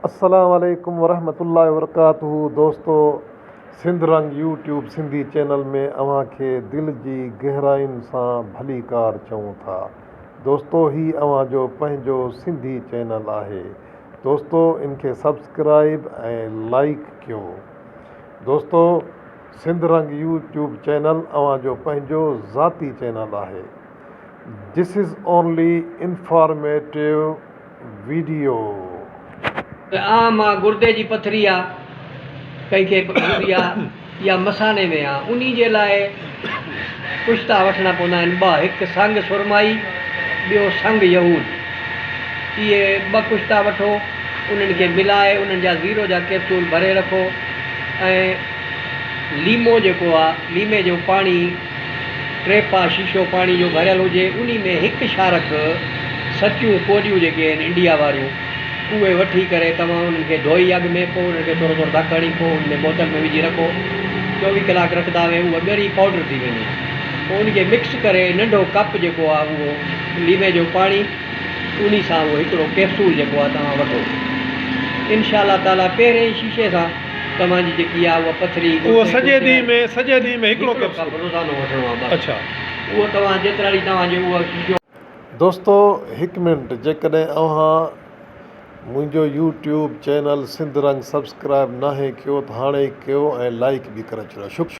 अस्सलाम वालेकुम वरहमतुल्लाहि वबरकातुहू। दोस्तों, सिंध रंग यूट्यूब सिंधी चैनल में अवां खे दिल जी गहराइन सां भली कार चऊं था। दोस्तों, ही अवां जो पंहिंजो सिंधी चैनल आहे। दोस्तों, इनके सब्सक्राइब ऐं लाइक कयो। दोस्तों, सिंध रंग यूट्यूब चैनल अवां जो पंहिंजो ज़ाती चैनल आहे। This is only informative video. आम गुर्दे जी पथरी आहे, कंहिंखे हूंदी आहे या मसाने में आहे, उन जे लाइ कुश्ता वठणा पवंदा आहिनि ॿ, हिकु संग सुरमाई, ॿियो संग यहूद। इहे ॿ कुश्ता वठो, उन्हनि खे मिलाए उन्हनि जा ज़ीरो जा कैप्सूल भरे रखो ऐं लीमो जेको आहे, लीमे जो पाणी 3 पा शीशो पाणी जो भरियल हुजे, उन में हिकु शारक सचियूं कोडियूं जेके आहिनि इंडिया वारियूं, उहे वठी करे तव्हां उन्हनि खे धोई अॻु में, पोइ उन्हनि खे थोरो थोरो ढक हणी पोइ उन में बोतल में विझी रखो। 24 कलाक रखंदा वे उहा ॻरी पाउडर थी वेंदी। पोइ उनखे मिक्स करे नंढो कप जेको आहे उहो लीमे जो पाणी, उन सां उहो हिकिड़ो कैप्सूल जेको आहे तव्हां वठो। इनशा ताला पहिरें ई शीशे सां तव्हांजी जेकी आहे उहा पथरी उहो सॼे ॾींहं में हिकिड़ो कप रोज़ानो वठिणो आहे। अच्छा, उहो तव्हां जेतिरा ॾींहं तव्हांजो उहा शीशो। दोस्तों, हिकु मिनट, जेकॾहिं अव्हां मुंहिंजो यूट्यूब चैनल सिंध रंग सब्सक्राइब नाहे कयो त हाणे कयो ऐं लाइक बि करे छॾियो। शुक्रिया।